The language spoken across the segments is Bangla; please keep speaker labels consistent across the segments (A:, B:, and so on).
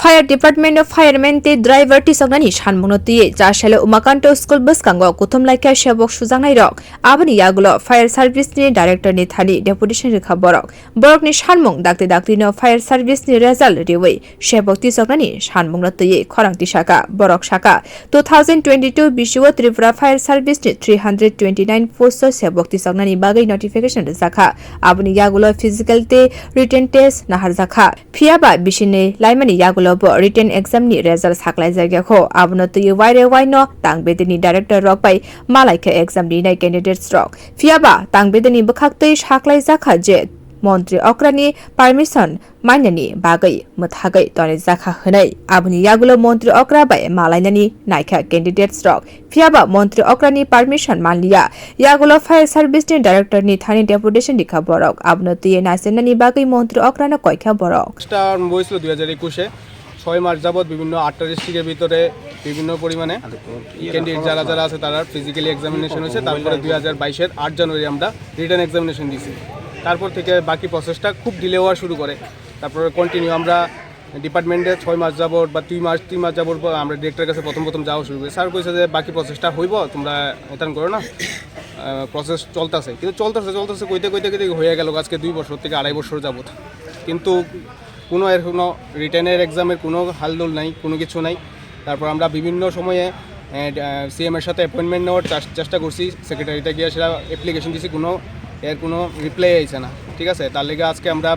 A: Fire Department of Firemen te driver ti sagnani shanmungno tiye jashale umakanto school bus kango khwlaikha sebok sujangnai rok aboni yagulo fire service ni director ni thani deputation rekha borok ni shanmung dakti no fire service ni result rewe sebok ti sagnani shanmungno tiye khorangti shaka borok shaka 2022 biswa Tripura fire service ni 329 post sebok ti sagnani bagai notification zakha aboni yagulo physical te written test nahar zakha phiaba bisine laimani yagulo written exam ni result saklai jagya kho abno to wai no tangbedini director rok bai malaika exam ni nai candidates rok phiaba tangbedini bkhaktei saklai jakha je মন্ত্রী অক্রানি পারমিশন মাইনানি বাগৈ মথাগৈ তনে জাখা হনাই আবনি ইয়াগুলো মন্ত্রী অক্রা বাই মালাইনানি নাইখা ক্যান্ডিডেটস রক ফিয়াবা মন্ত্রী অক্রানি পারমিশন মানলিয়া ইয়াগুলো ফায়ার সার্ভিস নি ডাইরেক্টর নি থানি ডেপুটেশন দিখা বরক আবনতি নাসেনানি বাগৈ মন্ত্রী অক্রানা কয়খা বরক
B: স্টার বইছিল 2021 এ 6 মার্চ যাবত বিভিন্ন 8টা ডিস্ট্রিক্টের ভিতরে বিভিন্ন পরিমাণে ক্যান্ডিডেট যারা আছে তারা ফিজিক্যালি এক্সামিনেশন হয়েছে তারপরে 2022 এর 8 জানুয়ারি আমরা রিটেন এক্সামিনেশন দিয়েছি তারপর থেকে বাকি প্রসেসটা খুব ডিলে হওয়া শুরু করে তারপরে কন্টিনিউ আমরা ডিপার্টমেন্টে 6 মাস যাবত বা 3 মাস যাবত আমরা ডিরেক্টরের কাছে প্রথম যাওয়া শুরু করি স্যার কইছে যে বাকি প্রসেসটা হইব তোমরা এটান করো না প্রসেস চলতেছে কিন্তু চলতেছে কইতে হয়ে গেল আজকে 2 বছর থেকে 2.5 বছর যাবত কিন্তু কোনো রিটেনের এক্সামের কোনো হালদোল নাই কোনো কিছু নাই তারপর আমরা বিভিন্ন সময়ে সিএম এর সাথে অ্যাপয়েন্টমেন্ট নেওয়ার চেষ্টা করছি সেক্রেটারিতে গিয়ে সেটা অ্যাপ্লিকেশন দিয়েছি কোনো রিপ্লাই আইছে না ঠিক আছে তার লেগে আজকে আমরা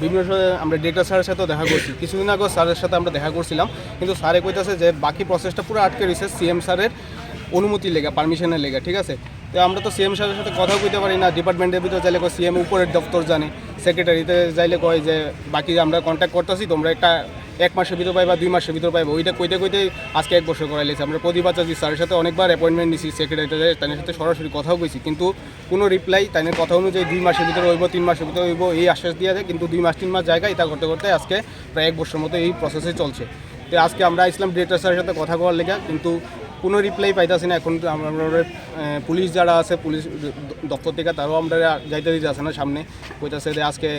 B: বিভিন্ন সময় আমরা ডিরেক্টর স্যারের সাথেও দেখা করছি কিছুদিন আগে স্যারের সাথে আমরা দেখা করছিলাম কিন্তু স্যারে কইতেছে যে বাকি প্রসেসটা পুরো আটকে রয়েছে সিএম স্যারের অনুমতি লেগে পারমিশনের লেগে ঠিক আছে তো আমরা তো সিএম স্যারের সাথে কথা কইতে পারি না ডিপার্টমেন্টের ভিতরে যাইলে কয় সিএম উপরের দপ্তর জানে সেক্রেটারিতে যাইলে কয় যে বাকি আমরা কন্ট্যাক্ট করতেছি তোমরা একটা 1 মাসের ভিতর পাইবা 2 মাসের ভিতর পাইবা ওইটা কইতে আজকে 1 বছর করাইলেছে আমরা প্রতিবাদ চাচ্ছি স্যারের সাথে অনেকবার অ্যাপয়েন্টমেন্ট নিছি সেক্রেটারিতে তাদের সাথে সরাসরি কথাও কইছি কিন্তু কোনো রিপ্লাই তাদের কথা অনুযায়ী 2 মাসের ভিতরে হইব 3 মাসের ভিতরে হইব এই আশ্বাস দিয়ে দেয় কিন্তু 2 মাস 3 মাস জায়গায় এটা করতে আজকে প্রায় 1 বছর মতো এই প্রসেসে চলছে তো আজকে আমরা ইসলাম ডিরেক্টর স্যারের সাথে কথা করার লেগে কিন্তু কোনো রিপ্লাই পাইতেছি না এখন আমরা পুলিশ যারা আছে পুলিশ দপ্তর থেকে তারাও আমরা যাইতে দিতে আছে না সামনে কইতাছে যে আজকে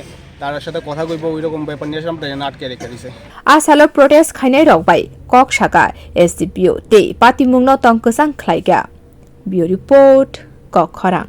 B: তার সাথে কথা কইব ওইরকম ব্যাপার নিয়ে আমরা আটকে রেখে দিছে
A: আসালো প্রোটেস্ট খাইনাই রকবাই কক শাখা এসডিপিও তে পাতিমুংনো তংকসাং খwlaikha বিও রিপোর্ট কক খরাং।